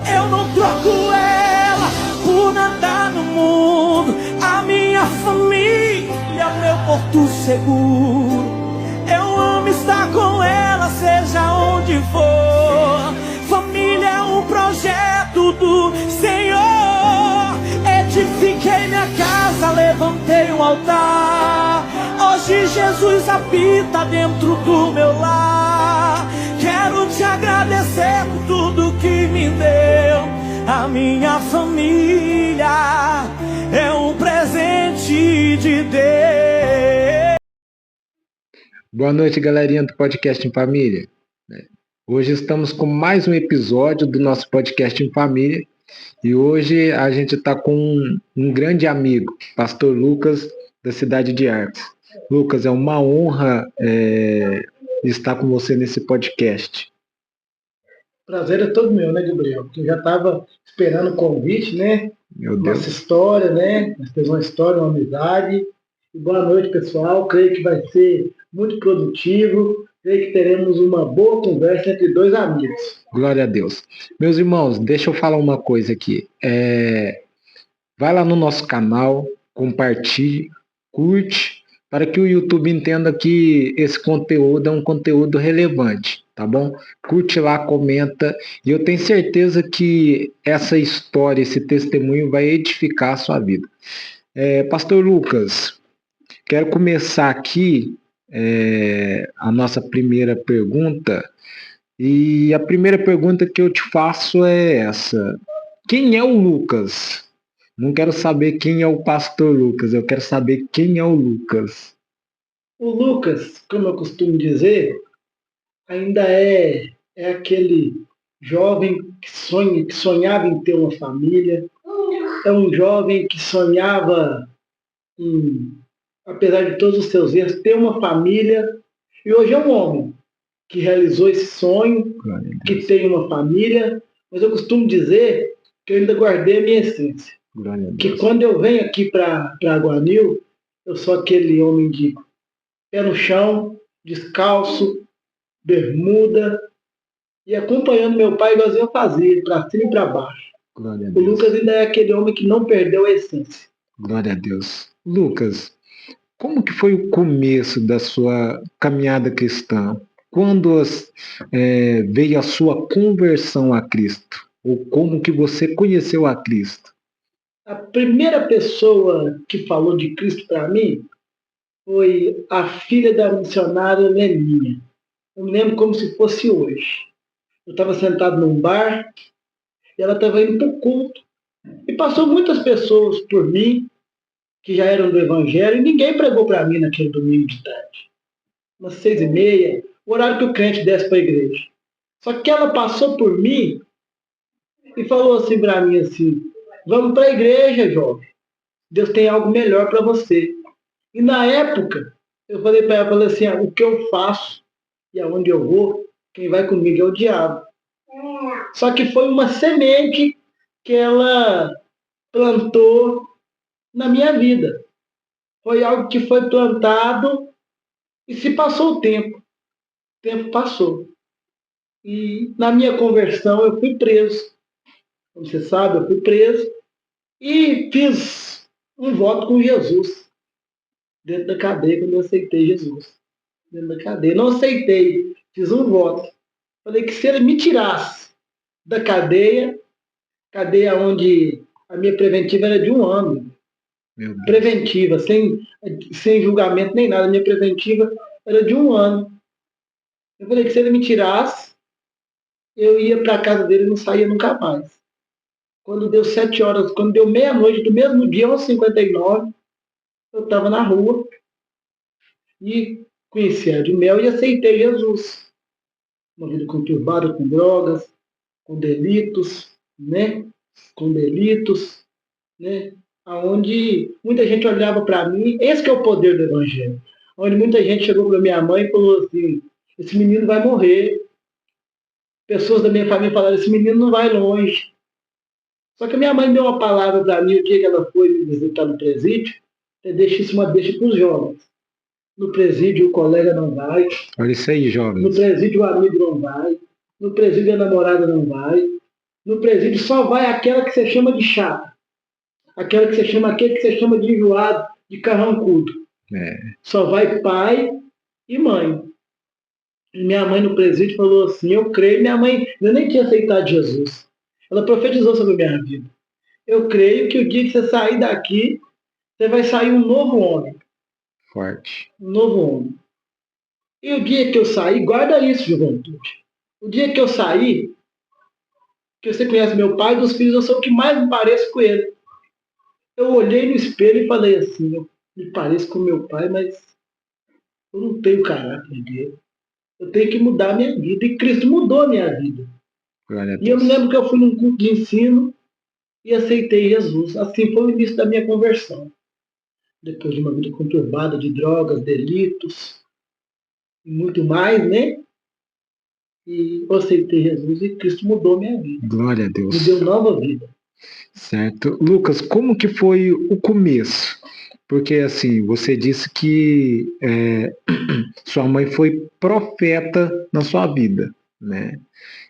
Eu não troco ela por nada no mundo. A minha família, meu porto seguro. Eu amo estar com ela, seja onde for. Família é um projeto do Senhor. Edifiquei minha casa, levantei um altar. Hoje Jesus habita dentro do meu lar. Quero te agradecer por tudo que me deu. A minha família é um presente de Deus. Boa noite, galerinha do Podcast em Família. Hoje estamos com mais um episódio do nosso Podcast em Família. E hoje a gente está com um grande amigo, Pastor Lucas, da cidade de Arcos. Lucas, é uma honra estar com você nesse podcast. Prazer é todo meu, né, Gabriel? Porque eu já estava esperando o convite, né? Meu Deus. Nossa história, né? Nós temos uma história, uma amizade. E boa noite, pessoal. Creio que vai ser muito produtivo. Creio que teremos uma boa conversa entre dois amigos. Glória a Deus. Meus irmãos, deixa eu falar uma coisa aqui. Vai lá no nosso canal, compartilhe, curte, para que o YouTube entenda que esse conteúdo é um conteúdo relevante, tá bom? Curte lá, comenta, e eu tenho certeza que essa história, esse testemunho vai edificar a sua vida. Pastor Lucas, quero começar aqui a nossa primeira pergunta, e a primeira pergunta que eu te faço é essa: quem é o Lucas? Não quero saber quem é o pastor Lucas, eu quero saber quem é o Lucas. O Lucas, como eu costumo dizer, ainda é aquele jovem que sonhava em ter uma família. É um jovem que sonhava em, apesar de todos os seus erros, ter uma família. E hoje é um homem que realizou esse sonho, que tem uma família. Mas eu costumo dizer que eu ainda guardei a minha essência. Que quando eu venho aqui para Aguanil, eu sou aquele homem de pé no chão, descalço, bermuda, e acompanhando meu pai igualzinho eu fazia, para cima e para baixo. O Lucas ainda é aquele homem que não perdeu a essência. Glória a Deus. Lucas, como que foi o começo da sua caminhada cristã? Quando veio a sua conversão a Cristo? Ou como que você conheceu a Cristo? A primeira pessoa que falou de Cristo para mim foi a filha da missionária Leninha. Eu me lembro como se fosse hoje. Eu estava sentado num bar e ela estava indo para o culto. E passou muitas pessoas por mim que já eram do Evangelho e ninguém pregou para mim naquele domingo de tarde. Umas 6h30, o horário que o crente desce para a igreja. Só que ela passou por mim e falou assim para mim assim: vamos para a igreja, jovem. Deus tem algo melhor para você. E na época, eu falei para ela, falei assim: o que eu faço e aonde eu vou, quem vai comigo é o diabo. Só que foi uma semente que ela plantou na minha vida. Foi algo que foi plantado e se passou o tempo passou. E na minha conversão eu fui preso. Como você sabe, eu fui preso e fiz um voto com Jesus dentro da cadeia quando eu aceitei Jesus. Dentro da cadeia. Não aceitei, fiz um voto. Falei que se ele me tirasse da cadeia onde a minha preventiva era de 1 ano. Preventiva, sem julgamento nem nada. A minha preventiva era de 1 ano. Eu falei que se ele me tirasse, eu ia para a casa dele e não saía nunca mais. Quando deu 7 horas, quando deu meia-noite do mesmo dia, 11h59, eu estava na rua e conheci a de mel e aceitei Jesus. Uma vida conturbada com drogas, com delitos, né? Onde muita gente olhava para mim. Esse que é o poder do Evangelho. Onde muita gente chegou para minha mãe e falou assim: esse menino vai morrer. Pessoas da minha família falaram: esse menino não vai longe. Só que a minha mãe deu uma palavra para mim o dia que ela foi me visitar no presídio: deixa isso uma deixa para os jovens. No presídio o colega não vai. Olha isso aí, jovens. No presídio o amigo não vai. No presídio a namorada não vai. no presídio só vai aquela que você chama de chata. Aquele que você chama de enjoado, de carrancudo. Só vai pai e mãe. E minha mãe no presídio falou assim, eu creio, minha mãe eu nem tinha aceitado Jesus. Ela profetizou sobre a minha vida. Eu creio que o dia que você sair daqui, você vai sair um novo homem. Forte. Um novo homem. E o dia que eu sair, guarda isso, juventude. O dia que eu sair, que você conhece meu pai, dos filhos, eu sou o que mais me pareço com ele. Eu olhei no espelho e falei assim, eu me pareço com meu pai, mas eu não tenho caráter dele. Eu tenho que mudar a minha vida. E Cristo mudou a minha vida. E eu me lembro que eu fui num culto de ensino e aceitei Jesus. Assim foi o início da minha conversão. Depois de uma vida conturbada de drogas, delitos e muito mais, né? E eu aceitei Jesus e Cristo mudou a minha vida. Glória a Deus. Me deu nova vida. Certo. Lucas, como que foi o começo? Porque, assim, você disse que sua mãe foi profeta na sua vida, né?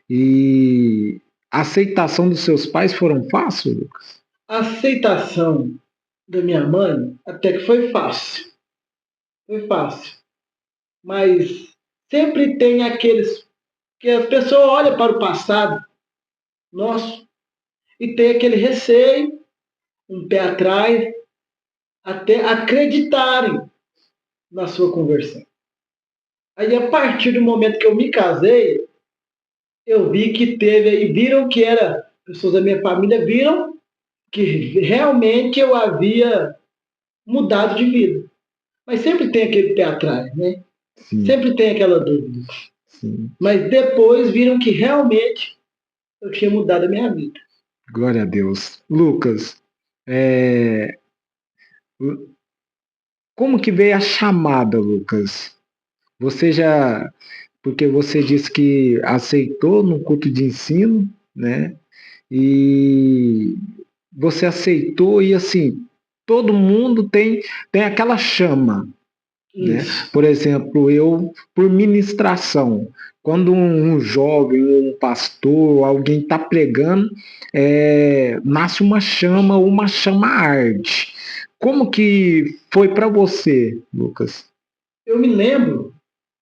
E a aceitação dos seus pais foram fácil, Lucas? A aceitação da minha mãe até que foi fácil. Foi fácil. Mas sempre tem aqueles que a pessoa olha para o passado nosso e tem aquele receio, um pé atrás, até acreditarem na sua conversão. Aí, a partir do momento que eu me casei, eu vi que teve, e viram que era, pessoas da minha família viram que realmente eu havia mudado de vida. Mas sempre tem aquele pé atrás, né? Sim. Sempre tem aquela dúvida. Sim. Mas depois viram que realmente eu tinha mudado a minha vida. Glória a Deus. Lucas, como que veio a chamada, Lucas? Você já, porque você disse que aceitou no culto de ensino, né? E você aceitou e assim, todo mundo tem aquela chama, né? Por exemplo, eu, por ministração, quando um jovem, um pastor, alguém está pregando, nasce uma chama arde. Como que foi para você, Lucas? Eu me lembro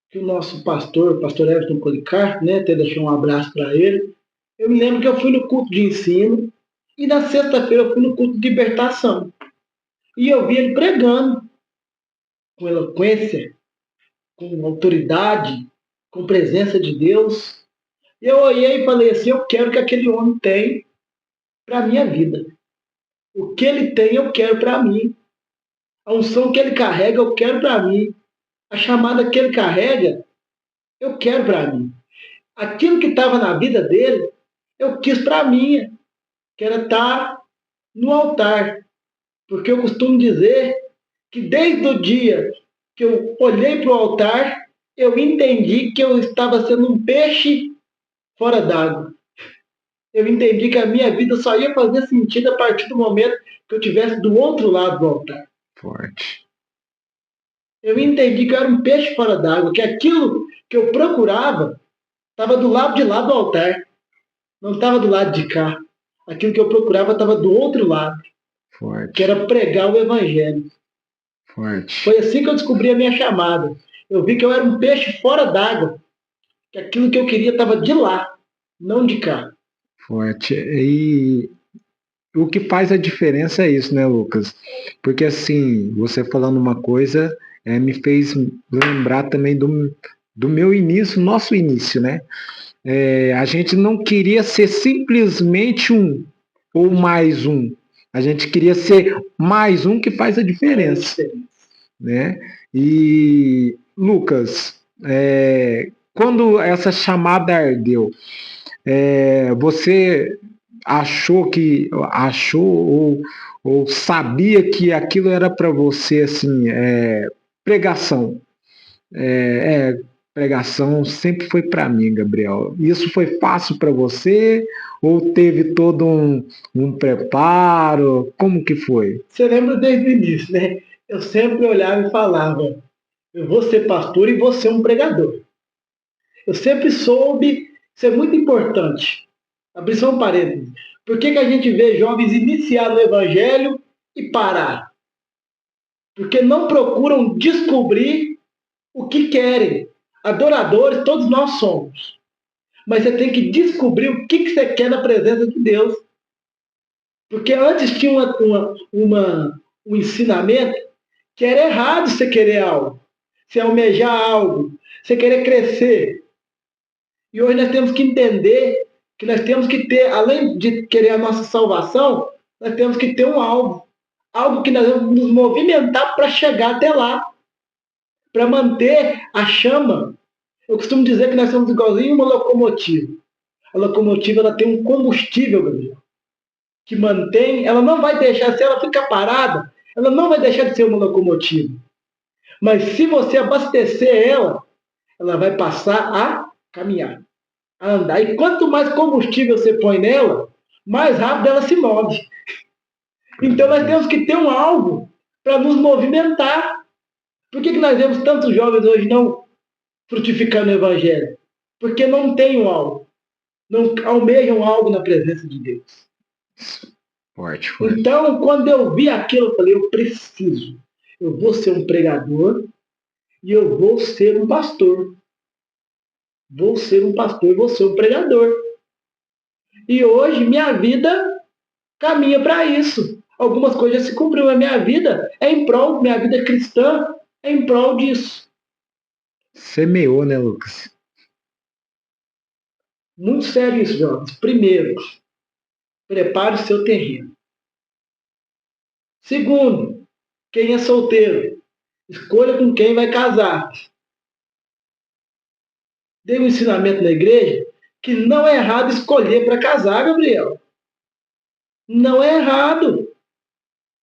que o nosso pastor, o pastor Everton Policarpo, né, até deixei um abraço para ele, eu me lembro que eu fui no culto de ensino e na sexta-feira eu fui no culto de libertação. E eu vi ele pregando com eloquência, com autoridade, com presença de Deus. E eu olhei e falei assim, eu quero que aquele homem tenha para a minha vida. O que ele tem, eu quero para mim. A unção que ele carrega, eu quero para mim. A chamada que ele carrega, eu quero para mim. Aquilo que estava na vida dele, eu quis para mim, que era estar no altar. Porque eu costumo dizer que desde o dia que eu olhei para o altar, eu entendi que eu estava sendo um peixe fora d'água. Eu entendi que a minha vida só ia fazer sentido a partir do momento que eu estivesse do outro lado do altar. Forte. Eu entendi que eu era um peixe fora d'água, que aquilo que eu procurava estava do lado de lá do altar, não estava do lado de cá. Aquilo que eu procurava estava do outro lado, Forte. que era pregar o evangelho. Forte. Foi assim que eu descobri a minha chamada. Eu vi que eu era um peixe fora d'água, que aquilo que eu queria estava de lá, não de cá. Forte. E o que faz a diferença é isso, né, Lucas? Porque assim, você falando uma coisa me fez lembrar também do meu início, nosso início, né? A gente não queria ser simplesmente um ou mais um. A gente queria ser mais um que faz a diferença, né? E, Lucas, quando essa chamada ardeu, você achou ou sabia que aquilo era para você assim, pregação? Pregação sempre foi para mim, Gabriel. Isso foi fácil para você ou teve todo um preparo? Como que foi? Você lembra desde o início, né? Eu sempre olhava e falava, eu vou ser pastor e vou ser um pregador. Eu sempre soube, isso é muito importante. Abrir só um parênteses. Por que a gente vê jovens iniciar no evangelho e parar? Porque não procuram descobrir o que querem. Adoradores todos nós somos. Mas você tem que descobrir o que você quer na presença de Deus. Porque antes tinha um ensinamento que era errado você querer algo, você almejar algo, você querer crescer. E hoje nós temos que entender que nós temos que ter, além de querer a nossa salvação, nós temos que ter um alvo. Algo que nós vamos nos movimentar para chegar até lá. Para manter a chama. Eu costumo dizer que nós somos igualzinho uma locomotiva. A locomotiva ela tem um combustível, Gabriel, que mantém, ela não vai deixar, se ela ficar parada, ela não vai deixar de ser uma locomotiva. Mas se você abastecer ela, ela vai passar a caminhar, a andar. E quanto mais combustível você põe nela, mais rápido ela se move. Então nós temos que ter um alvo para nos movimentar. Por que nós vemos tantos jovens hoje não frutificando no Evangelho? Porque não têm um alvo. Não almejam algo na presença de Deus. Forte. Então, quando eu vi aquilo, eu falei, eu preciso. Eu vou ser um pregador e eu vou ser um pastor. Vou ser um pastor, vou ser um pregador. E hoje minha vida caminha para isso. Algumas coisas já se cumpriram na minha vida, é em prol, minha vida cristã é em prol disso. Semeou, né, Lucas? Muito sério isso, jovens. Primeiro, prepare o seu terreno. Segundo, quem é solteiro, escolha com quem vai casar. Dei um ensinamento na igreja que não é errado escolher para casar, Gabriel. Não é errado.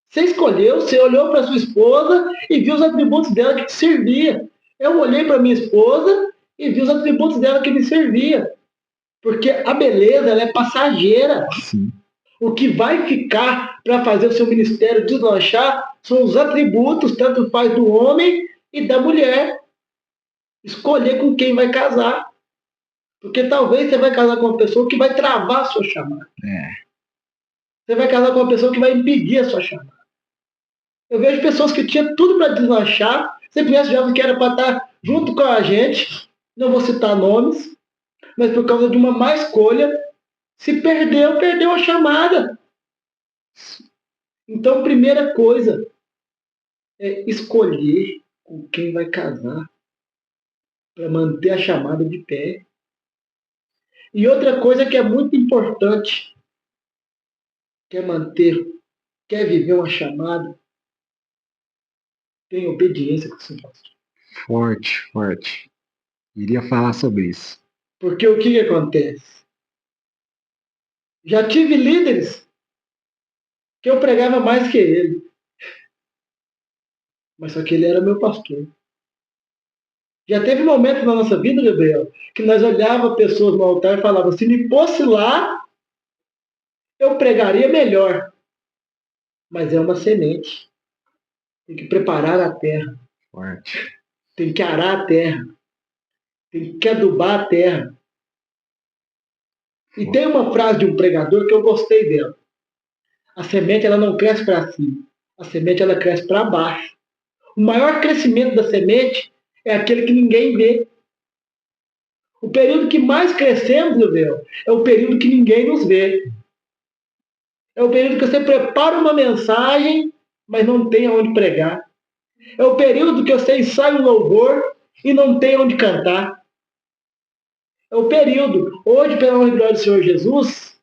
Você escolheu, você olhou para sua esposa e viu os atributos dela que te servia. Eu olhei para minha esposa e vi os atributos dela que me servia. Porque a beleza ela é passageira. Sim. O que vai ficar para fazer o seu ministério deslanchar são os atributos, tanto faz do homem e da mulher. Escolher com quem vai casar. Porque talvez você vai casar com uma pessoa que vai travar a sua chamada. Você vai casar com uma pessoa que vai impedir a sua chamada. Eu vejo pessoas que tinham tudo para deslanchar. Você conhece jovens que era para estar junto com a gente. Não vou citar nomes. Mas por causa de uma má escolha, se perdeu a chamada. Então, primeira coisa é escolher com quem vai casar para manter a chamada de pé. E outra coisa que é muito importante, quer viver uma chamada, tem obediência com o seu pastor. Forte. Iria falar sobre isso. Porque o que acontece? Já tive líderes que eu pregava mais que ele. Mas só que ele era meu pastor. Já teve momentos na nossa vida, Gabriel, que nós olhávamos pessoas no altar e falávamos, se me fosse lá, eu pregaria melhor. Mas é uma semente. Tem que preparar a terra. Forte. Tem que arar a terra. Tem que adubar a terra. E tem uma frase de um pregador que eu gostei dela. A semente ela não cresce para cima. A semente ela cresce para baixo. O maior crescimento da semente é aquele que ninguém vê. O período que mais crescemos, Gabriel, é o período que ninguém nos vê. É o período que você prepara uma mensagem, mas não tem aonde pregar. É o período que você ensaia um louvor e não tem onde cantar. É o período. Hoje, pela honra e glória do Senhor Jesus,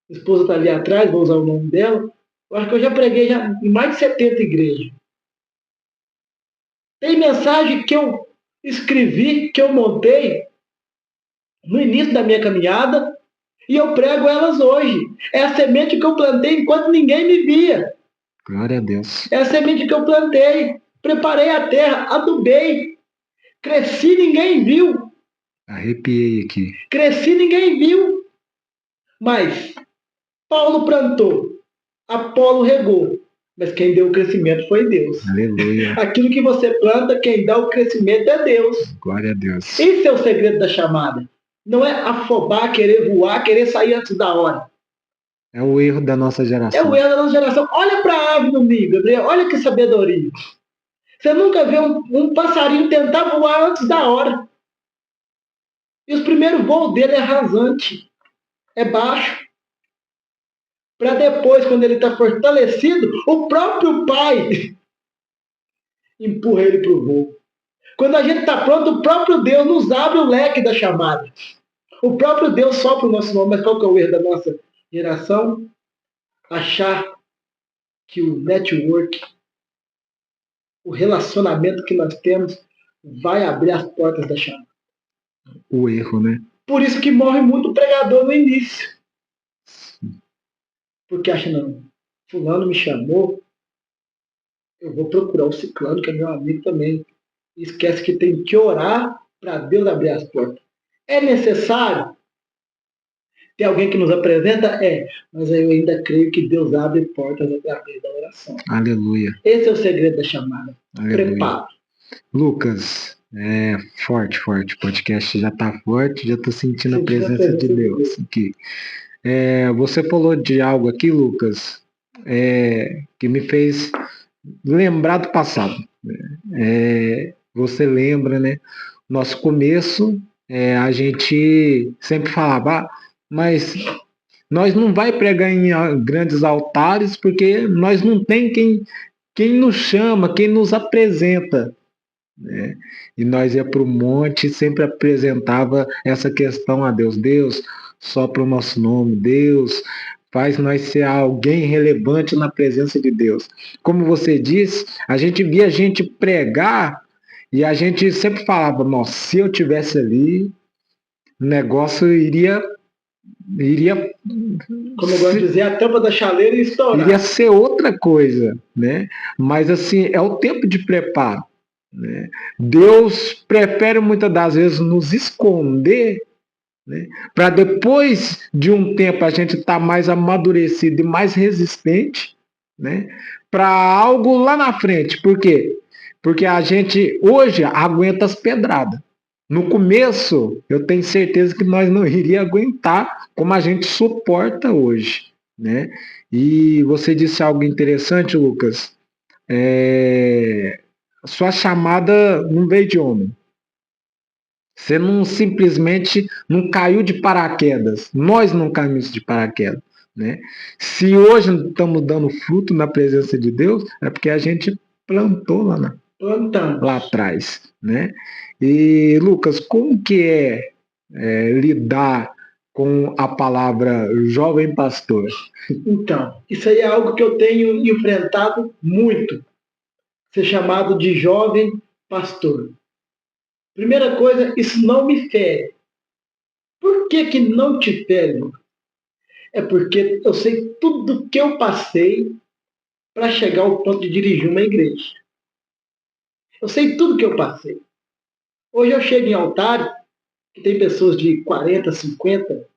a esposa está ali atrás, vou usar o nome dela, eu acho que eu já preguei em mais de 70 igrejas. Tem mensagem que eu escrevi, que eu montei no início da minha caminhada e eu prego elas hoje. É a semente que eu plantei enquanto ninguém me via. Glória a Deus. É a semente que eu plantei. Preparei a terra, adubei. Cresci, ninguém viu. Arrepiei aqui. Cresci, ninguém viu. Mas Paulo plantou, Apolo regou. Mas quem deu o crescimento foi Deus. Aleluia. Aquilo que você planta, quem dá o crescimento é Deus. Glória a Deus. Esse é o segredo da chamada. Não é afobar, querer voar, querer sair antes da hora. É o erro da nossa É geração. o erro da nossa geração. Olha para a ave no ninho, Gabriel. Olha que sabedoria. Você nunca vê um passarinho tentar voar antes da hora. E o primeiro voo dele é rasante. É baixo. Para depois, quando ele está fortalecido, o próprio pai empurra ele para o voo. Quando a gente está pronto, o próprio Deus nos abre o leque da chamada. O próprio Deus sopra o nosso nome. Mas qual que é o erro da nossa geração? Achar que o network, o relacionamento que nós temos, vai abrir as portas da chamada. O erro, né? Por isso que morre muito pregador no início. Porque acha, não, fulano me chamou, eu vou procurar o ciclano, que é meu amigo também. E esquece que tem que orar para Deus abrir as portas. É necessário ter alguém que nos apresenta? É. Mas eu ainda creio que Deus abre portas através da oração. Aleluia. Esse é o segredo da chamada. Aleluia. Preparo. Lucas, forte. O podcast já tá forte, já tô sentindo a presença de Deus aqui. Você falou de algo aqui, Lucas, que me fez lembrar do passado. Você lembra, né? Nosso começo, a gente sempre falava, mas nós não vai pregar em grandes altares porque nós não tem quem nos chama, quem nos apresenta. Né? E nós ia para o monte e sempre apresentava essa questão a Deus. Deus, sopra o nosso nome. Deus, faz nós ser alguém relevante na presença de Deus. Como você disse, a gente via a gente pregar e a gente sempre falava, nossa, se eu tivesse ali, o negócio iria como eu gosto de dizer, a tampa da chaleira ia estourar. Iria ser outra coisa, né? Mas assim, é o tempo de preparo. Né? Deus prefere muitas das vezes nos esconder, né? Para depois de um tempo a gente estar mais amadurecido e mais resistente, né? Para algo lá na frente. Por quê? Porque a gente hoje aguenta as pedradas. No começo, eu tenho certeza que nós não iríamos aguentar como a gente suporta hoje, né? E você disse algo interessante, Lucas. Sua chamada não veio de homem. Você não simplesmente não caiu de paraquedas. Nós não caímos de paraquedas, né? Se hoje estamos dando fruto na presença de Deus, é porque a gente plantou lá atrás, né? E, Lucas, como que é lidar com a palavra jovem pastor? Então, isso aí é algo que eu tenho enfrentado muito. Ser chamado de jovem pastor. Primeira coisa, isso não me fere. Por que não te fere, Lucas? É porque eu sei tudo que eu passei para chegar ao ponto de dirigir uma igreja. Eu sei tudo que eu passei. Hoje eu chego em altar, que tem pessoas de 40, 50,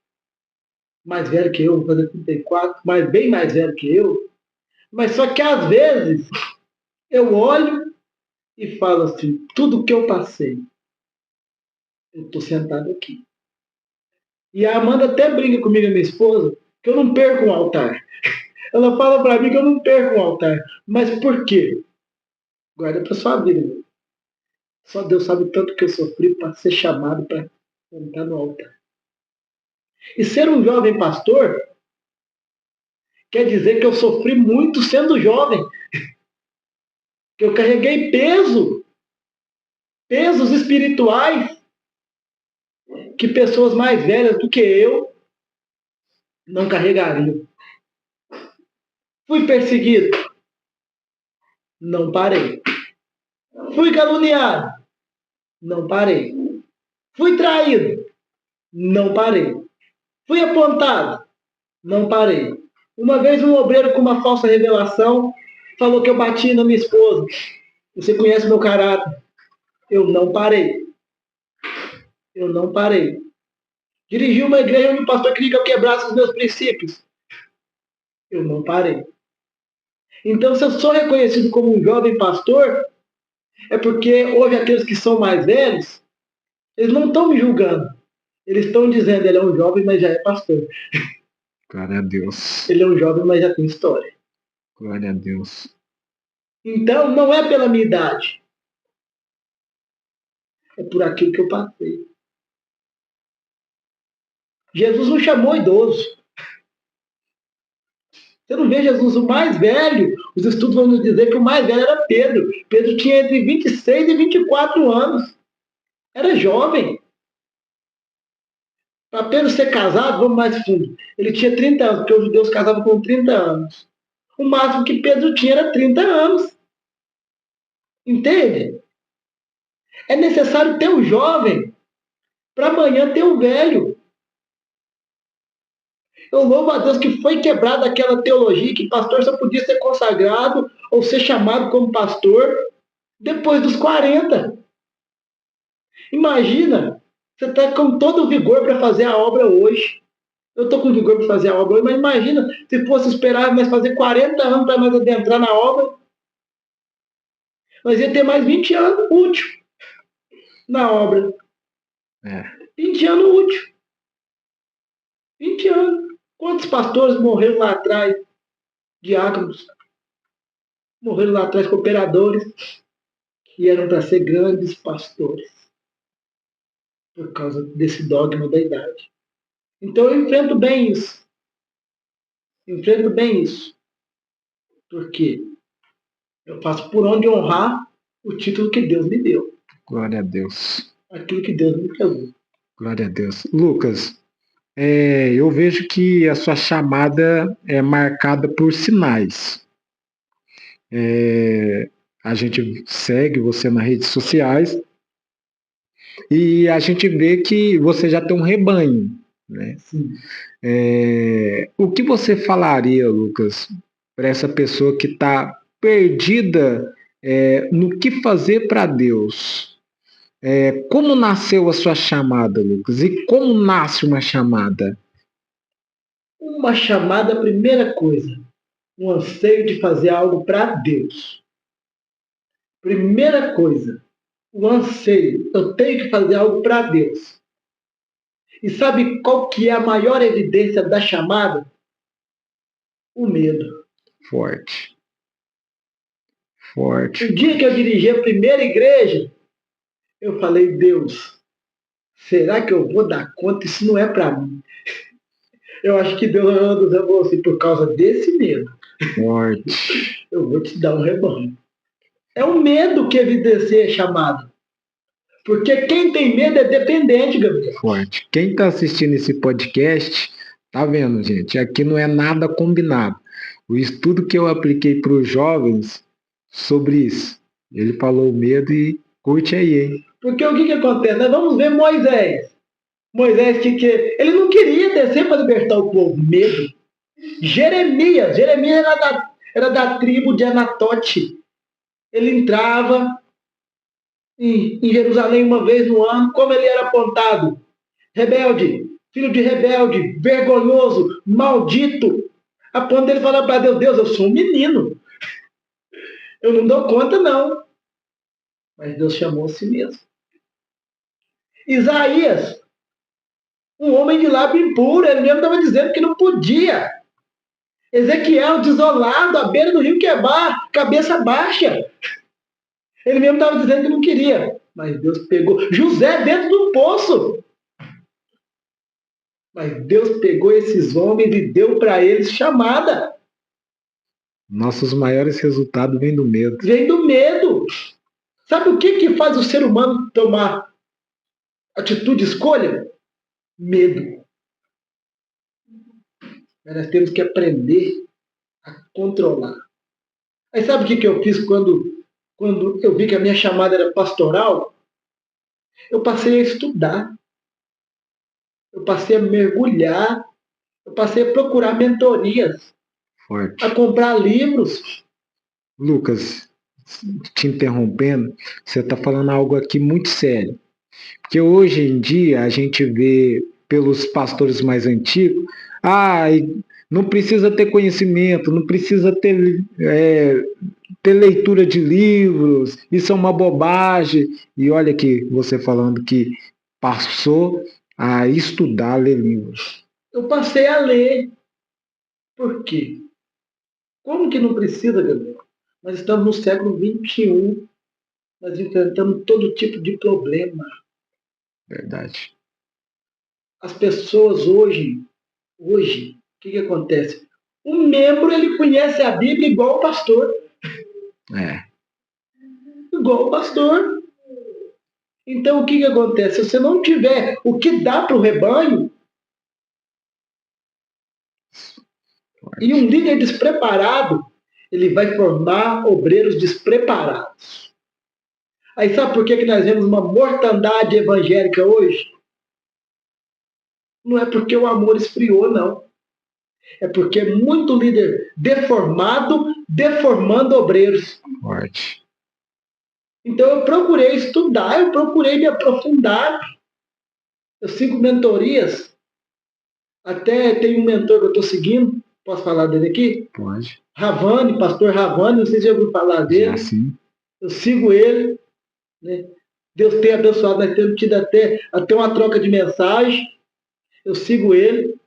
mais velho que eu, vou fazer 34, mas bem mais velho que eu. Mas só que às vezes eu olho e falo assim, tudo que eu passei, eu estou sentado aqui. E a Amanda até brinca comigo, a minha esposa, que eu não perco um altar. Ela fala para mim que eu não perco um altar. Mas por quê? Guarda para sua vida. Só Deus sabe o tanto que eu sofri para ser chamado para sentar no altar. E ser um jovem pastor quer dizer que eu sofri muito sendo jovem. Que eu carreguei pesos espirituais que pessoas mais velhas do que eu não carregariam. Fui perseguido? Não parei. Fui caluniado? Não parei. Fui traído? Não parei. Fui apontado? Não parei. Uma vez um obreiro com uma falsa revelação falou que eu bati na minha esposa. Você conhece meu caráter. Eu não parei. Eu não parei. Dirigi uma igreja onde o pastor queria que eu quebrasse os meus princípios. Eu não parei. Então, se eu sou reconhecido como um jovem pastor, é porque hoje aqueles que são mais velhos, eles não estão me julgando. Eles estão dizendo ele é um jovem, mas já é pastor. Glória a Deus. Ele é um jovem, mas já tem história. Glória a Deus. Então, não é pela minha idade. É por aquilo que eu passei. Jesus não chamou idoso. Você não vê Jesus o mais velho. Os estudos vão nos dizer que o mais velho era Pedro. Pedro tinha entre 26 e 24 anos. Era jovem. Para Pedro ser casado, vamos mais fundo. Ele tinha 30 anos, porque os judeus casavam com 30 anos. O máximo que Pedro tinha era 30 anos. Entende? É necessário ter o jovem para amanhã ter o velho. Eu louvo a Deus que foi quebrada aquela teologia que pastor só podia ser consagrado ou ser chamado como pastor depois dos 40. Imagina, você está com todo o vigor para fazer a obra hoje. Eu estou com vigor para fazer a obra hoje, mas imagina se fosse esperar mais fazer 40 anos para nós adentrar na obra. Nós ia ter mais 20 anos útil na obra. 20 anos útil. 20 anos. Quantos pastores morreram lá atrás? Diáconos. Morreram lá atrás, cooperadores, que eram para ser grandes pastores. Por causa desse dogma da idade. Então eu enfrento bem isso. Enfrento bem isso. Porque eu faço por onde honrar o título que Deus me deu. Glória a Deus. Aquilo que Deus me pegou. Glória a Deus. Lucas, eu vejo que a sua chamada é marcada por sinais. A gente segue você nas redes sociais e a gente vê que você já tem um rebanho, né? O que você falaria, Lucas, para essa pessoa que está perdida no que fazer para Deus? Como nasceu a sua chamada, Lucas? E como nasce uma chamada? Uma chamada, primeira coisa, um anseio de fazer algo para Deus. Primeira coisa, o anseio. Eu tenho que fazer algo para Deus. E sabe qual que é a maior evidência da chamada? O medo. Forte. O dia que eu dirigi a primeira igreja, eu falei, Deus, será que eu vou dar conta? Isso não é para mim. Eu acho que Deus falou assim, por causa desse medo, Forte. eu vou te dar um rebanho. É o medo que evidencia a chamada. Porque quem tem medo é dependente, Gabriel. Forte. Quem está assistindo esse podcast, tá vendo, gente? Aqui não é nada combinado. O estudo que eu apliquei para os jovens sobre isso, ele falou medo e curte aí, hein? Porque o que acontece? Nós vamos ver Moisés. Moisés, ele não queria descer para libertar o povo. Medo. Jeremias era da tribo de Anatote. Ele entrava em Jerusalém uma vez no ano. Como ele era apontado? Rebelde, filho de rebelde, vergonhoso, maldito. A ponto dele falar para Deus, Deus, eu sou um menino. Eu não dou conta, não. Mas Deus chamou a si mesmo. Isaías, um homem de lábio impuro, ele mesmo estava dizendo que não podia. Ezequiel, desolado, à beira do rio Quebar, cabeça baixa. Ele mesmo estava dizendo que não queria. Mas Deus pegou. José dentro do poço. Mas Deus pegou esses homens e deu para eles chamada. Nossos maiores resultados vêm do medo. Vem do medo. Sabe o que faz o ser humano tomar atitude, escolha? Medo. Mas nós temos que aprender a controlar. Aí sabe o que eu fiz quando eu vi que a minha chamada era pastoral? Eu passei a estudar. Eu passei a mergulhar. Eu passei a procurar mentorias. Forte. A comprar livros. Lucas, te interrompendo, você está falando algo aqui muito sério. Porque hoje em dia a gente vê pelos pastores mais antigos, não precisa ter conhecimento, não precisa ter leitura de livros, isso é uma bobagem. E olha aqui, você falando que passou a estudar, ler livros. Eu passei a ler. Por quê? Como que não precisa, Gabriel? Nós estamos no século XXI. Nós enfrentamos todo tipo de problema. Verdade. As pessoas hoje, o que acontece? O membro, ele conhece a Bíblia igual o pastor. Igual o pastor. Então, o que acontece? Se você não tiver o que dá para o rebanho, e um líder despreparado, ele vai formar obreiros despreparados. Aí sabe por que nós vemos uma mortandade evangélica hoje? Não é porque o amor esfriou, não. É porque é muito líder deformado, deformando obreiros. Forte. Então eu procurei estudar, eu procurei me aprofundar. Eu sigo mentorias. Até tem um mentor que eu estou seguindo. Posso falar dele aqui? Pode. Ravani, pastor Ravani, não sei se já ouviu falar dele. Já sim. Eu sigo ele. Né? Deus tem abençoado, nós temos tido até uma troca de mensagem. Eu sigo ele.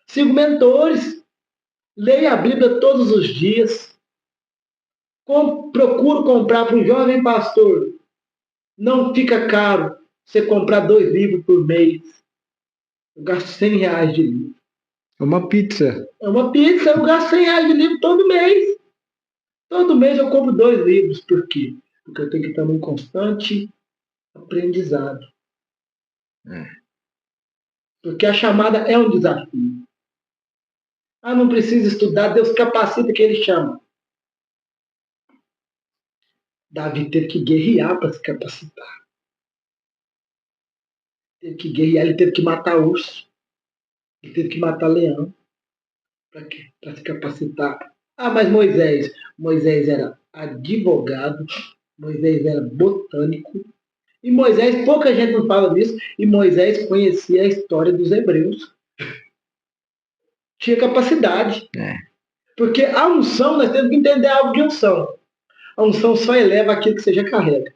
Sigo mentores. Leio a Bíblia todos os dias. Procuro comprar para um jovem pastor. Não fica caro você comprar 2 livros por mês. Eu gasto R$100 de livro. É uma pizza. É uma pizza, eu gasto R$100 de livro todo mês. Todo mês eu compro 2 livros. Por quê? Porque eu tenho que estar num constante aprendizado. Porque a chamada é um desafio. Ah, não precisa estudar, Deus capacita que ele chama. Davi teve que guerrear para se capacitar. Teve que guerrear, ele teve que matar urso. Ele teve que matar leão. Para quê? Para se capacitar. Ah, mas Moisés era advogado, Moisés era botânico, e Moisés, pouca gente não fala disso, e Moisés conhecia a história dos hebreus. Tinha capacidade. Porque a unção, nós temos que entender algo de unção. A unção só eleva aquilo que você já carrega.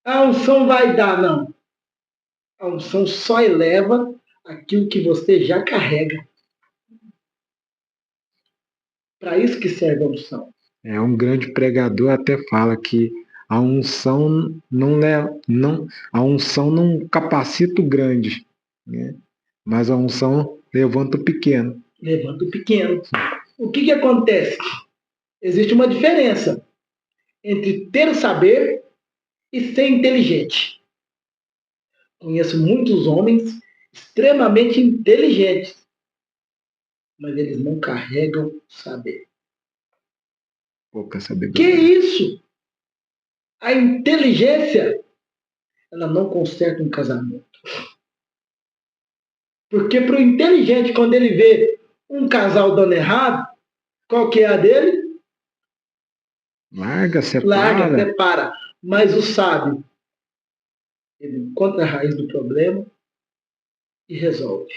A unção vai dar, não. A unção só eleva aquilo que você já carrega. Para isso que serve a unção. Um grande pregador até fala que a unção a unção não capacita o grande, né? Mas a unção levanta o pequeno. Levanta o pequeno. O que acontece? Existe uma diferença entre ter o saber e ser inteligente. Conheço muitos homens extremamente inteligentes, mas eles não carregam saber. Pouca sabedoria. Que isso? A inteligência, ela não conserta um casamento. Porque para o inteligente, quando ele vê um casal dando errado, qual que é a dele? Larga, separa. Mas o sábio, ele encontra a raiz do problema e resolve.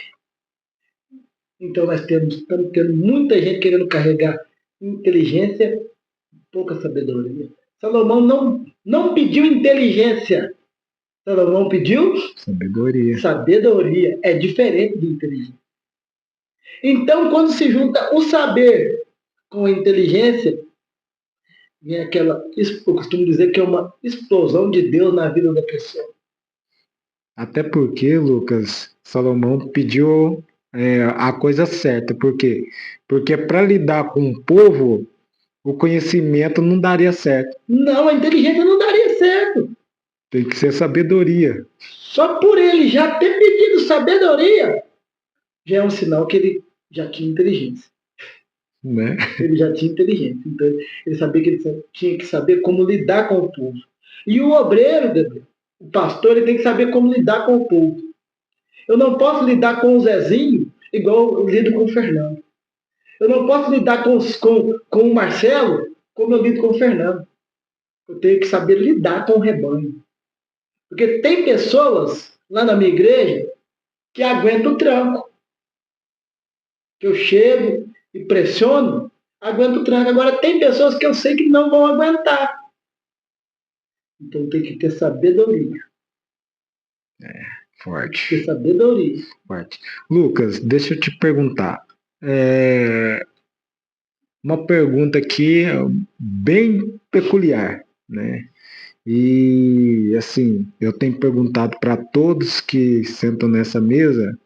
Então nós estamos tendo muita gente querendo carregar inteligência e pouca sabedoria. Salomão não pediu inteligência. Salomão pediu sabedoria. Sabedoria é diferente de inteligência. Então, quando se junta o saber com a inteligência, vem aquela, eu costumo dizer que é uma explosão de Deus na vida da pessoa. Até porque, Lucas, Salomão pediu a coisa certa. Por quê? Porque para lidar com o povo, o conhecimento não daria certo. Não, a inteligência não daria certo. Tem que ser sabedoria. Só por ele já ter pedido sabedoria, já é um sinal que ele já tinha inteligência. Né? Ele já tinha inteligência. Então, ele sabia que ele tinha que saber como lidar com o povo. E o obreiro, o pastor, ele tem que saber como lidar com o povo. Eu não posso lidar com o Zezinho igual eu lido com o Fernando. Eu não posso lidar com o Marcelo como eu lido com o Fernando. Eu tenho que saber lidar com o rebanho. Porque tem pessoas lá na minha igreja que aguentam o tranco. Que eu chego e pressiono, aguento o tranco. Agora tem pessoas que eu sei que não vão aguentar. Então tem que ter sabedoria. Forte. ter sabedoria. Forte. Lucas, deixa eu te perguntar. Uma pergunta aqui bem peculiar, né? E assim, eu tenho perguntado para todos que sentam nessa mesa,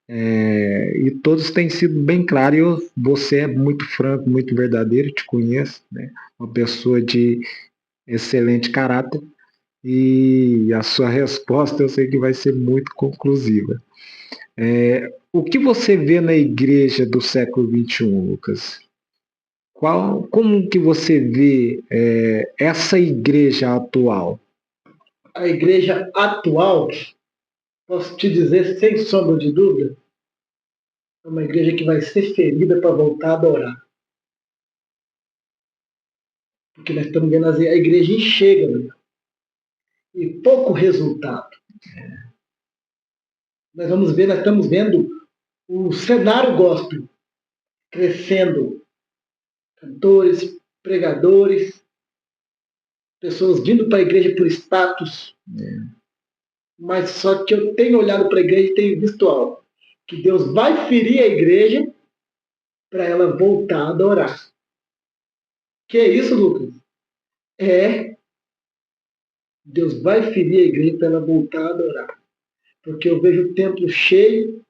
e todos têm sido bem claros. E você é muito franco, muito verdadeiro, te conheço, né? Uma pessoa de excelente caráter, e a sua resposta eu sei que vai ser muito conclusiva. O que você vê na igreja do século XXI, Lucas? Como que você vê essa igreja atual? A igreja atual, posso te dizer sem sombra de dúvida, é uma igreja que vai ser ferida para voltar a adorar. Porque nós estamos vendo a igreja enxerga, né? E pouco resultado. Nós estamos vendo o cenário gospel crescendo. Cantores, pregadores, pessoas vindo para a igreja por status. Mas só que eu tenho olhado para a igreja e tenho visto algo. Que Deus vai ferir a igreja para ela voltar a adorar. Que é isso, Lucas? Deus vai ferir a igreja para ela voltar a adorar. Porque eu vejo o templo cheio,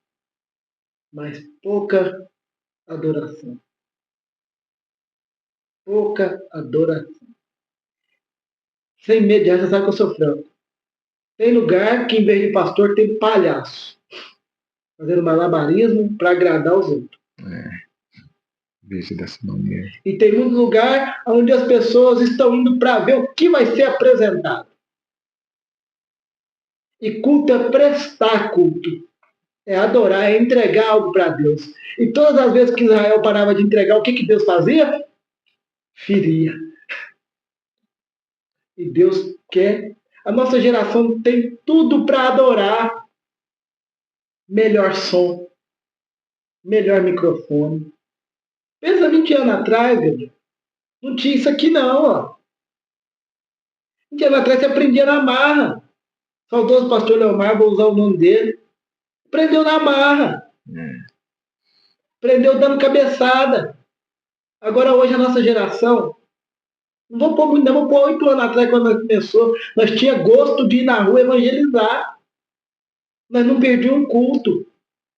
mas pouca adoração. Pouca adoração. Sem medo, já sabe que eu sou franco. Tem lugar que, em vez de pastor, tem palhaço. Fazendo malabarismo para agradar os outros. Veja dessa maneira. E tem muito lugar onde as pessoas estão indo para ver o que vai ser apresentado. E culto é prestar culto. É adorar, é entregar algo para Deus. E todas as vezes que Israel parava de entregar, o que Deus fazia? Feria. E Deus quer. A nossa geração tem tudo para adorar. Melhor som. Melhor microfone. Pensa 20 anos atrás, Gabriel. Não tinha isso aqui não, ó. 20 anos atrás você aprendia na marra. Saudoso pastor Leomar, vou usar o nome dele. Aprendeu na marra. Aprendeu dando cabeçada. Agora hoje a nossa geração, não vou pôr muito, não, vou pôr 8 anos atrás quando nós começou, nós tinha gosto de ir na rua evangelizar. Nós não perdíamos um culto.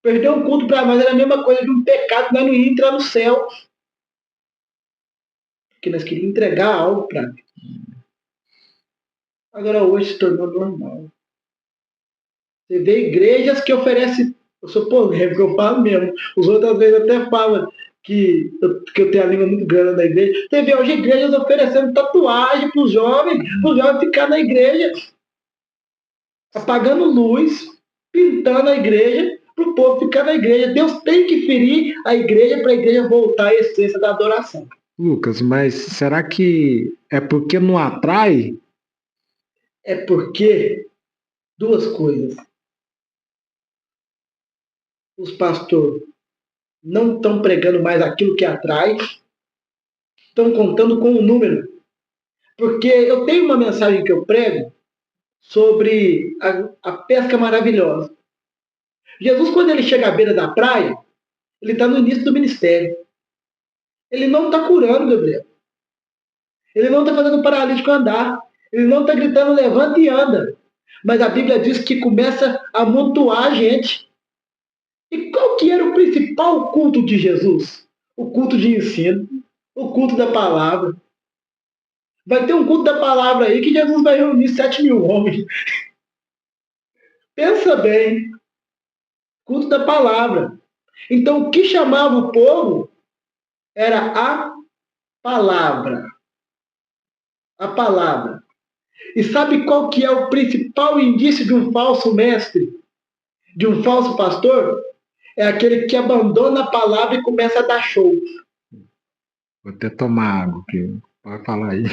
Perder um culto para nós era a mesma coisa de um pecado, nós não íamos entrar no céu. Porque nós queríamos entregar algo para Deus. Agora hoje se tornou normal. Você vê igrejas que oferecem, eu sou polêmico, eu falo mesmo, os outros às vezes até falam que eu tenho a língua muito grande na igreja. Você vê hoje igrejas oferecendo tatuagem para os jovens ficar na igreja, apagando luz, pintando a igreja, para o povo ficar na igreja. Deus tem que ferir a igreja para a igreja voltar à essência da adoração. Lucas, mas será que é porque não atrai? É porque duas coisas. Os pastores não estão pregando mais aquilo que atrai, estão contando com o número. Porque eu tenho uma mensagem que eu prego sobre a pesca maravilhosa. Jesus, quando ele chega à beira da praia, ele está no início do ministério. Ele não está curando, Gabriel. Ele não está fazendo o paralítico andar. Ele não está gritando, levanta e anda. Mas a Bíblia diz que começa a amontoar a gente. E qual que era o principal culto de Jesus? O culto de ensino, o culto da palavra. Vai ter um culto da palavra aí que Jesus vai reunir 7.000 homens. Pensa bem. Culto da palavra. Então, o que chamava o povo era a palavra. A palavra. E sabe qual que é o principal indício de um falso mestre? De um falso pastor? É aquele que abandona a palavra e começa a dar show. Vou até tomar água, que pode falar aí.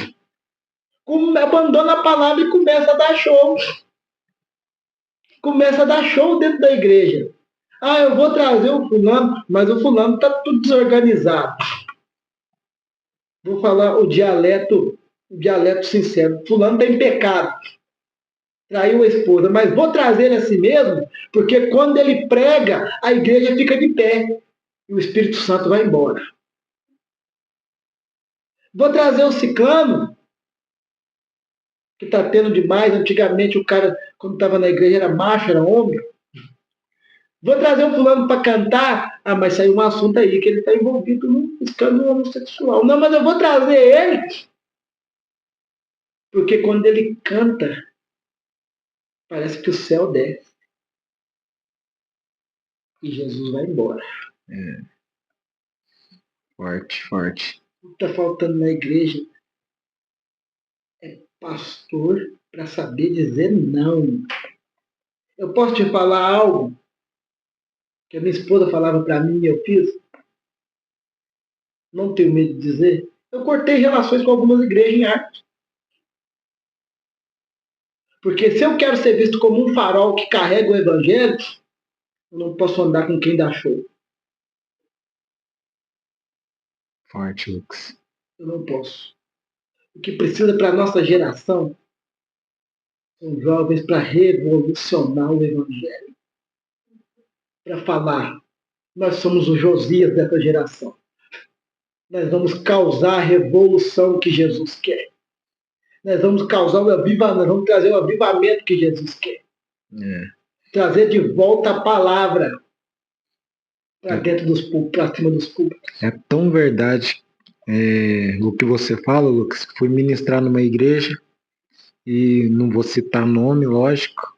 Abandona a palavra e começa a dar show. Começa a dar show dentro da igreja. Ah, eu vou trazer o fulano, mas o fulano está tudo desorganizado. Vou falar o dialeto sincero. Fulano tem pecado. traiu a esposa, mas vou trazer ele a si mesmo, porque quando ele prega, a igreja fica de pé e o Espírito Santo vai embora. Vou trazer o ciclano, que está tendo demais. Antigamente o cara, quando estava na igreja, era macho, era homem. Vou trazer o fulano para cantar. Ah, mas saiu um assunto aí que ele está envolvido num escândalo homossexual. Não, mas eu vou trazer ele, porque quando ele canta, parece que o céu desce e Jesus vai embora. Forte, forte. O que está faltando na igreja é pastor para saber dizer não. Eu posso te falar algo que a minha esposa falava para mim e eu fiz? Não tenho medo de dizer. Eu cortei relações com algumas igrejas em arte. Porque se eu quero ser visto como um farol que carrega o evangelho, eu não posso andar com quem dá show. Forte, Lucas. Eu não posso. O que precisa para a nossa geração são jovens para revolucionar o evangelho. Para falar, nós somos o Josias dessa geração. Nós vamos causar a revolução que Jesus quer. Nós vamos causar o avivamento, nós vamos trazer o avivamento que Jesus quer. Trazer de volta a palavra para dentro dos púlpitos, para cima dos púlpitos. É tão verdade o que você fala, Lucas. Fui ministrar numa igreja, e não vou citar nome, lógico.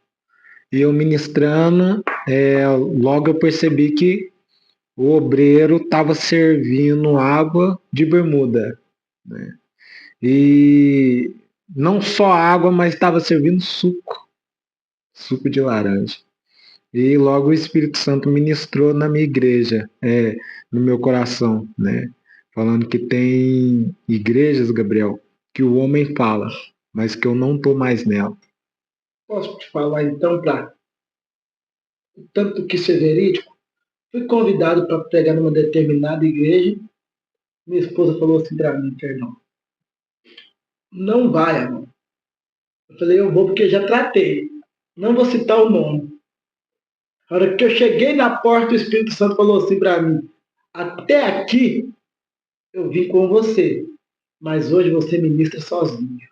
E eu ministrando, logo eu percebi que o obreiro estava servindo água de bermuda, né? E não só água, mas estava servindo suco de laranja. E logo o Espírito Santo ministrou na minha igreja, no meu coração, né? Falando que tem igrejas, Gabriel, que o homem fala, mas que eu não estou mais nela. Posso te falar então, para tanto que isso é verídico? Fui convidado para pregar numa determinada igreja. Minha esposa falou assim para mim, perdão, não vai, amor. Eu falei, eu vou porque já tratei. Não vou citar o nome. A hora que eu cheguei na porta, o Espírito Santo falou assim para mim, até aqui eu vim com você, mas hoje você ministra sozinho.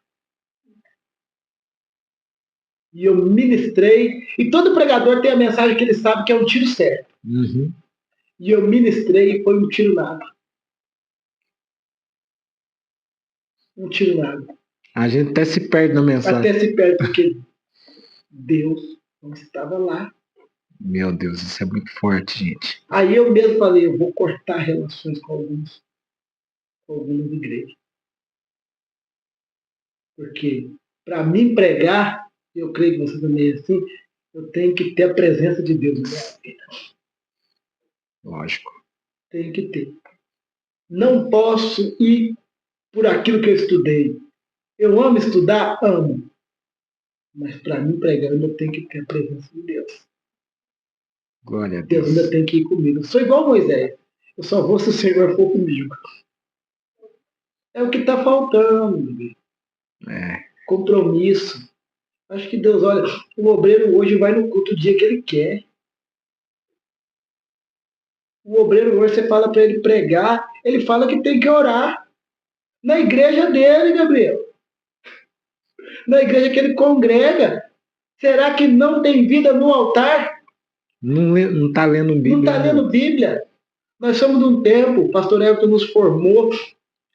E eu ministrei, e todo pregador tem a mensagem que ele sabe que é um tiro certo. Uhum. E eu ministrei e foi um tiro nada. Um tiro nada. A gente até se perde na mensagem. Até se perde, porque Deus não estava lá. Meu Deus, isso é muito forte, gente. Aí eu mesmo falei, eu vou cortar relações com algumas igrejas. Porque para mim pregar, eu creio que você também é assim, eu tenho que ter a presença de Deus na minha vida. Lógico. Tenho que ter. Não posso ir por aquilo que eu estudei. Eu amo estudar? Amo. Mas para mim pregar, eu tenho que ter a presença de Deus. Glória a Deus. Deus ainda tem que ir comigo. Eu sou igual Moisés. Eu só vou se o Senhor for comigo. É o que está faltando, meu Deus. Compromisso. Acho que Deus olha. O obreiro hoje vai no culto o dia que ele quer. O obreiro hoje, você fala para ele pregar, ele fala que tem que orar. Na igreja dele, Gabriel. Na igreja que ele congrega. Será que não tem vida no altar? Não está lendo Bíblia. Não está lendo Bíblia. Nós somos de um tempo, o pastor Elton nos formou,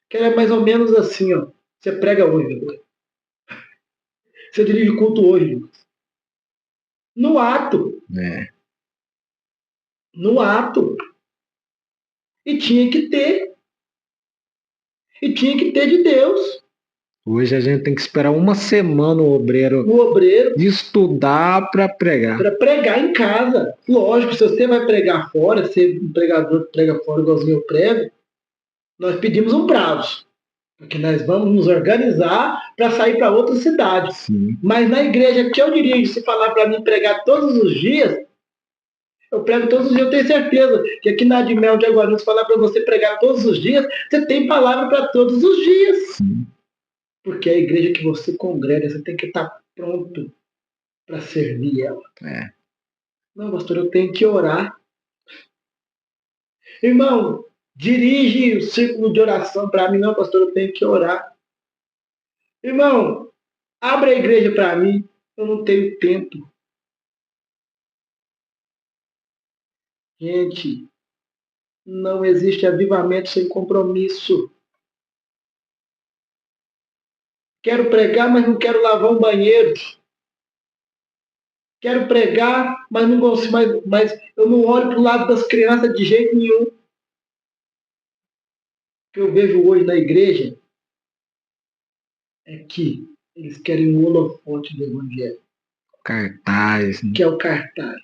que era mais ou menos assim, ó. Você prega hoje, Gabriel. Você dirige culto hoje, Lucas. No ato. No ato. E tinha que ter. E tinha que ter de Deus. Hoje a gente tem que esperar uma semana o obreiro estudar para pregar. Para pregar em casa. Lógico, se você vai pregar fora, ser um pregador que prega fora igualzinho eu prego, nós pedimos um prazo. Porque nós vamos nos organizar para sair para outra cidade. Sim. Mas na igreja que eu dirijo, se falar para mim pregar todos os dias, eu prego todos os dias. Eu tenho certeza que aqui na Admel de Aguarulhos, falar para você pregar todos os dias, você tem palavra para todos os dias. Sim. Porque a igreja que você congrega, você tem que estar pronto para servir ela. É. Não, pastor, eu tenho que orar. Irmão, dirige o círculo de oração para mim. Não, pastor, eu tenho que orar. Irmão, abre a igreja para mim. Eu não tenho tempo. Gente, não existe avivamento sem compromisso. Quero pregar, mas não quero lavar um banheiro. Quero pregar, mas não consigo, mas eu não olho para o lado das crianças de jeito nenhum. O que eu vejo hoje na igreja é que eles querem o holofote do evangelho. Cartaz. Que é o cartaz.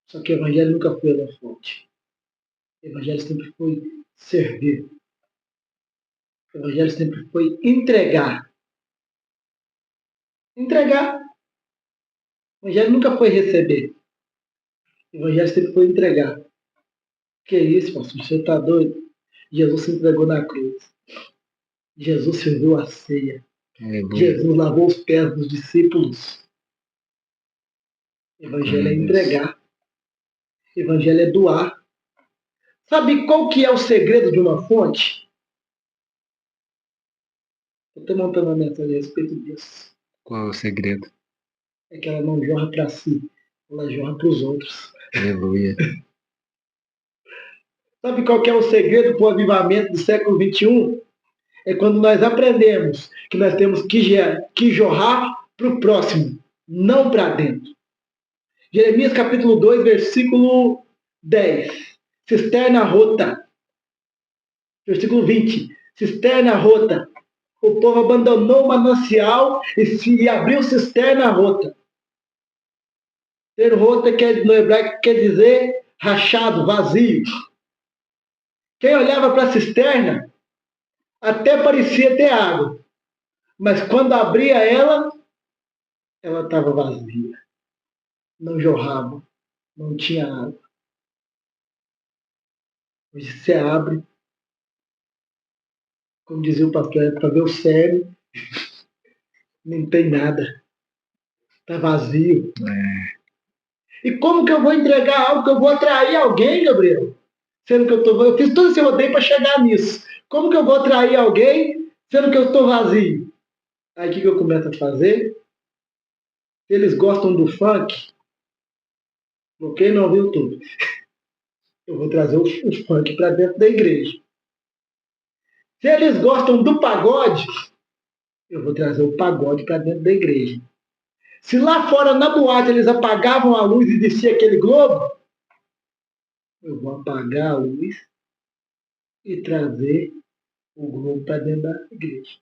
Só que o evangelho nunca foi holofote. O evangelho sempre foi servir. O evangelho sempre foi entregar. Entregar. O evangelho nunca foi receber. O evangelho sempre foi entregar. Que isso, pastor? Você está doido? Jesus se entregou na cruz. Jesus serviu a ceia. Jesus lavou os pés dos discípulos. O evangelho é entregar. O evangelho é doar. Sabe qual que é o segredo de uma fonte? Estou montando uma mensagem a respeito disso. Qual é o segredo? É que ela não jorra para si, ela jorra para os outros. Aleluia. Sabe qual que é o segredo para o avivamento do século XXI? É quando nós aprendemos que nós temos que jorrar para o próximo, não para dentro. Jeremias capítulo 2, versículo 10. Cisterna rota. Versículo 20. Cisterna rota. O povo abandonou o manancial e abriu cisterna rota. Ter rota no hebraico quer dizer rachado, vazio. Quem olhava para a cisterna até parecia ter água, mas quando abria ela estava vazia. Não jorrava, não tinha água. Hoje você abre, como dizia o pastor, para ver o cérebro, não tem nada. Está vazio. E como que eu vou entregar algo que eu vou atrair alguém, Gabriel? Sendo que eu fiz todo esse rodeio para chegar nisso. Como que eu vou atrair alguém, sendo que eu estou vazio? Aí o que eu começo a fazer? Se eles gostam do funk, quem não viu tudo, eu vou trazer o funk para dentro da igreja. Se eles gostam do pagode, eu vou trazer o pagode para dentro da igreja. Se lá fora na boate eles apagavam a luz e descia aquele globo, eu vou apagar a luz e trazer o globo para dentro da igreja.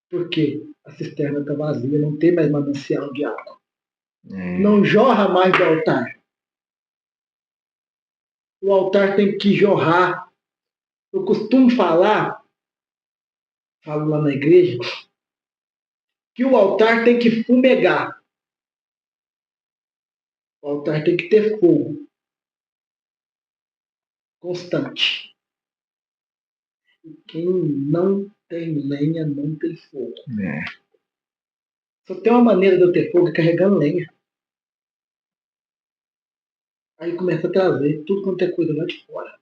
Por quê? A cisterna está vazia, não tem mais manancial de água. Não jorra mais do altar. O altar tem que jorrar. Eu costumo falar, falo lá na igreja, que o altar tem que fumegar. O altar tem que ter fogo constante. E quem não tem lenha não tem fogo. Só tem uma maneira de eu ter fogo é carregando lenha. Aí começa a trazer tudo quanto é coisa lá de fora.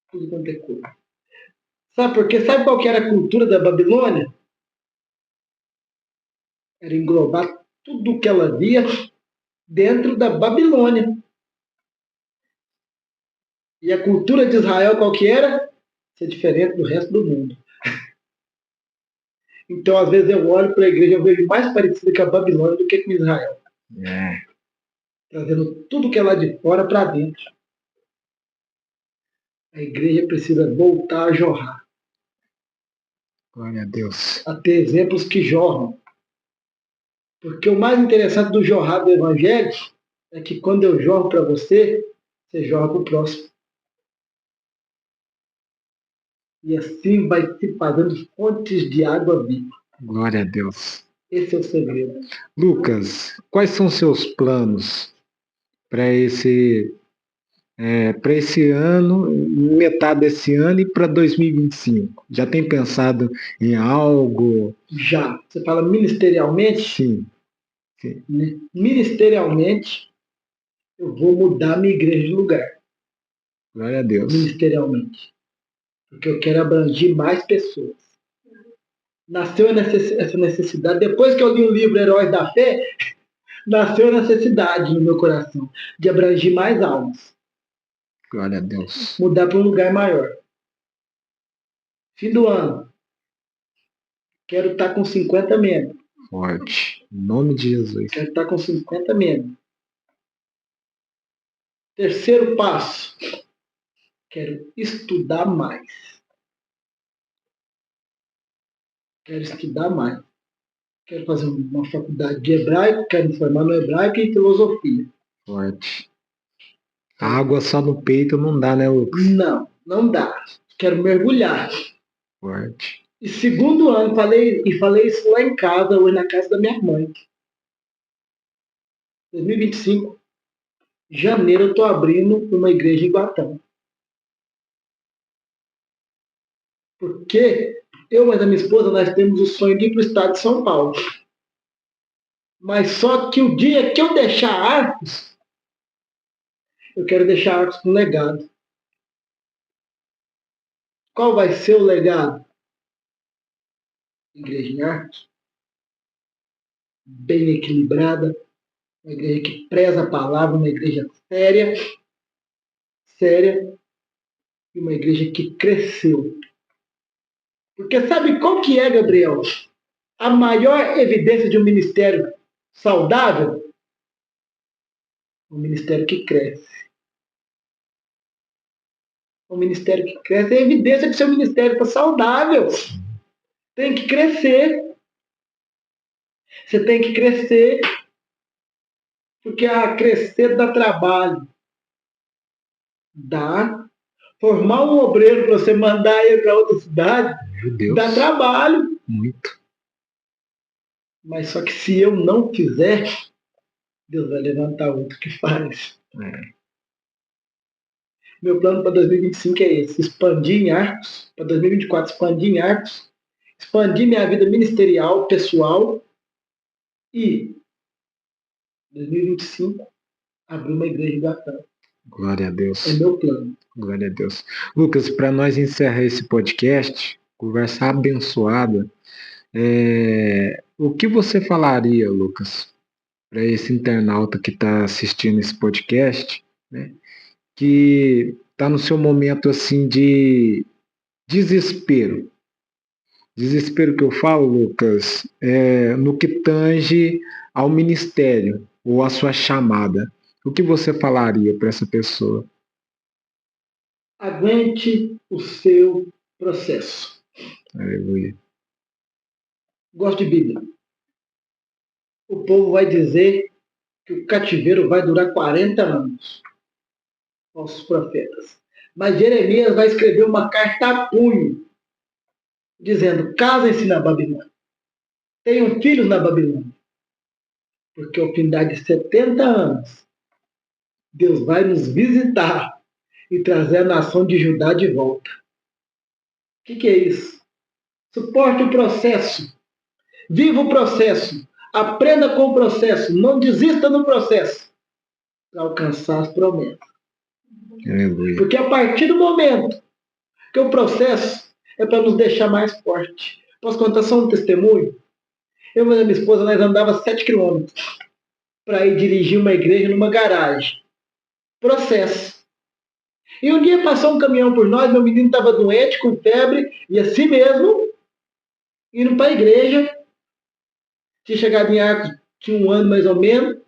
Tudo quanto é coisa. Sabe por quê? Sabe qual que era a cultura da Babilônia? Era englobar tudo o que ela via dentro da Babilônia. E a cultura de Israel qual que era? Ser diferente do resto do mundo. Então, às vezes, eu olho para a igreja e vejo mais parecida com a Babilônia do que com Israel. Trazendo tudo que é lá de fora para dentro. A igreja precisa voltar a jorrar. Glória a Deus. A ter exemplos que jorram. Porque o mais interessante do jorrar do evangelho é que quando eu jorro para você, você jorra para o próximo. E assim vai se fazendo fontes de água viva. Glória a Deus. Esse é o segredo. Lucas, quais são seus planos para esse para esse ano, metade desse ano e para 2025? Já tem pensado em algo? Já. Você fala ministerialmente? Sim, sim. Né? Ministerialmente, eu vou mudar minha igreja de lugar. Glória a Deus. Ministerialmente. Porque eu quero abranger mais pessoas. Nasceu essa necessidade. Depois que eu li o livro Heróis da Fé, nasceu a necessidade no meu coração de abranger mais almas. Glória a Deus. Mudar para um lugar maior. Fim do ano. Quero estar com 50 membros. Forte. Em nome de Jesus. Quero estar com 50 membros. Terceiro passo. Quero estudar mais. Quero estudar mais. Quero fazer uma faculdade de hebraico, quero me formar no hebraico e filosofia. Forte. A água só no peito não dá, né, Lucas? Não, não dá. Quero mergulhar. Forte. E segundo ano, falei isso lá em casa, hoje na casa da minha mãe. 2025, janeiro, eu estou abrindo uma igreja em Guatão. Porque eu e a minha esposa, nós temos o sonho de ir para o estado de São Paulo. Mas só que o dia que eu deixar Arcos, eu quero deixar Arcos com legado. Qual vai ser o legado? Igreja em Arcos, bem equilibrada, uma igreja que preza a palavra, uma igreja séria, e uma igreja que cresceu. Porque sabe qual que é, Gabriel? A maior evidência de um ministério saudável? Um ministério que cresce. Um ministério que cresce é evidência que seu ministério está saudável. Tem que crescer. Você tem que crescer. Porque crescer dá trabalho. Dá. Formar um obreiro para você mandar ele para outra cidade dá trabalho. Muito. Mas só que se eu não fizer, Deus vai levantar outro que faz. Meu plano para 2025 é esse: expandir em Arcos. Para 2024, expandir em Arcos. Expandir minha vida ministerial, pessoal. E 2025, abrir uma igreja em Gatão. Glória a Deus. É meu plano. Glória a Deus. Lucas, para nós encerrar esse podcast, conversa abençoada, o que você falaria, Lucas, para esse internauta que está assistindo esse podcast, né, que está no seu momento assim de desespero? Desespero que eu falo, Lucas, no que tange ao ministério ou à sua chamada. O que você falaria para essa pessoa? Aguente o seu processo. Aleluia. Gosto de Bíblia. O povo vai dizer que o cativeiro vai durar 40 anos. Falsos profetas. Mas Jeremias vai escrever uma carta a punho, dizendo: casem-se na Babilônia. Tenham filhos na Babilônia. Porque ao fim de 70 anos, Deus vai nos visitar e trazer a nação de Judá de volta. O que é isso? Suporte o processo. Viva o processo. Aprenda com o processo. Não desista no processo para alcançar as promessas. Aleluia. Porque a partir do momento que o processo é para nos deixar mais forte. Posso contar só um testemunho? Eu e minha esposa, nós andávamos 7 quilômetros para ir dirigir uma igreja numa garagem. Processo. E um dia passou um caminhão por nós, meu menino estava doente, com febre, e assim mesmo, indo para a igreja. Tinha chegado em Arcos, tinha 1 ano mais ou menos,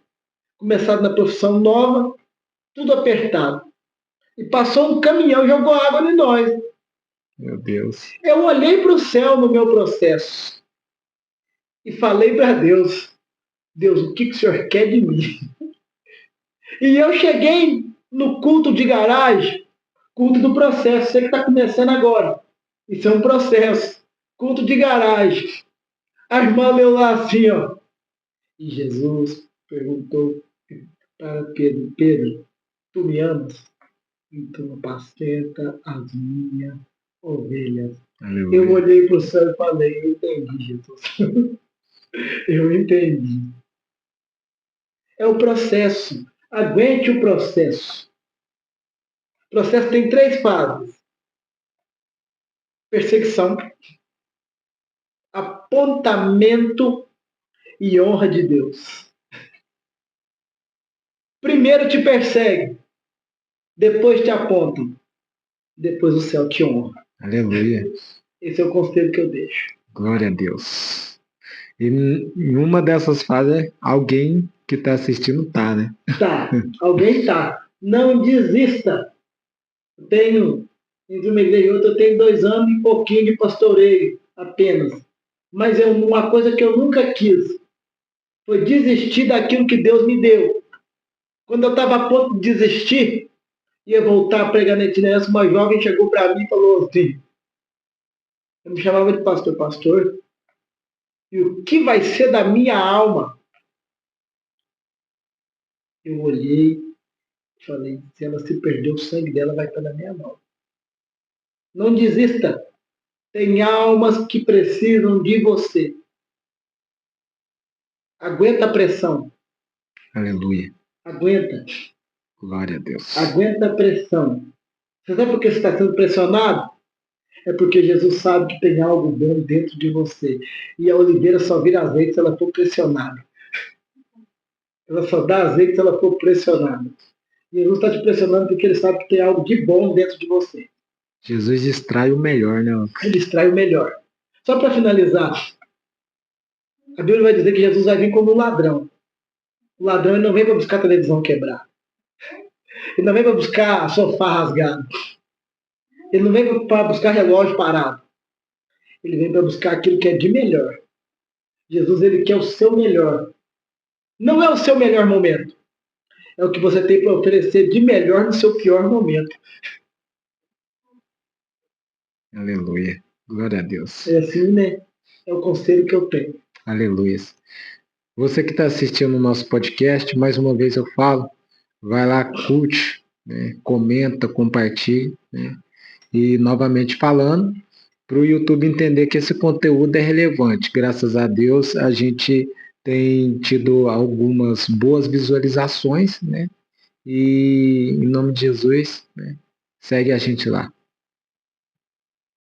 começado na profissão nova, tudo apertado. E passou um caminhão e jogou água em nós. Meu Deus. Eu olhei para o céu no meu processo e falei para Deus: Deus, o que o Senhor quer de mim? E eu cheguei no culto de garagem, culto do processo, você que está começando agora. Isso é um processo. Culto de garagem. A irmã leu lá assim, ó. E Jesus perguntou para Pedro: Pedro, tu me amas? Então apacenta as minhas ovelhas. Aleluia. Eu olhei para o céu e falei, eu entendi, Jesus. Eu entendi. É o processo. Aguente o processo. O processo tem 3 fases. Perseguição, apontamento e honra de Deus. Primeiro te persegue, depois te apontam, depois o céu te honra. Aleluia. Esse é o conselho que eu deixo. Glória a Deus. E em uma dessas fases, alguém que está assistindo tá, né? Tá, alguém tá. Não desista. Eu tenho, entre uma igreja e outra, eu tenho 2 anos e pouquinho de pastoreio apenas. Mas uma coisa que eu nunca quis foi desistir daquilo que Deus me deu. Quando eu estava a ponto de desistir, ia voltar a pregar na itinerância, uma jovem chegou para mim e falou assim, eu me chamava de pastor, e o que vai ser da minha alma? Eu olhei e falei, se ela se perder, o sangue dela vai estar na minha mão. Não desista. Tem almas que precisam de você. Aguenta a pressão. Aleluia. Aguenta. Glória a Deus. Aguenta a pressão. Você sabe por que você está sendo pressionado? É porque Jesus sabe que tem algo bom dentro de você. E a oliveira só vira azeite se ela for pressionada. Ela só dá azeite se ela for pressionada. Jesus está te pressionando porque ele sabe que tem algo de bom dentro de você. Jesus extrai o melhor, né? Ele extrai o melhor. Só para finalizar, a Bíblia vai dizer que Jesus vai vir como um ladrão. O ladrão ele não vem para buscar a televisão quebrar. Ele não vem para buscar sofá rasgado. Ele não vem para buscar relógio parado. Ele vem para buscar aquilo que é de melhor. Jesus ele quer o seu melhor. Não é o seu melhor momento. É o que você tem para oferecer de melhor no seu pior momento. Aleluia. Glória a Deus. É assim, né? É o conselho que eu tenho. Aleluia. Você que está assistindo o nosso podcast, mais uma vez eu falo, vai lá, curte, né? Comenta, compartilhe, né? E novamente falando, para o YouTube entender que esse conteúdo é relevante. Graças a Deus, a gente tem tido algumas boas visualizações, né? E em nome de Jesus, né? Segue a gente lá.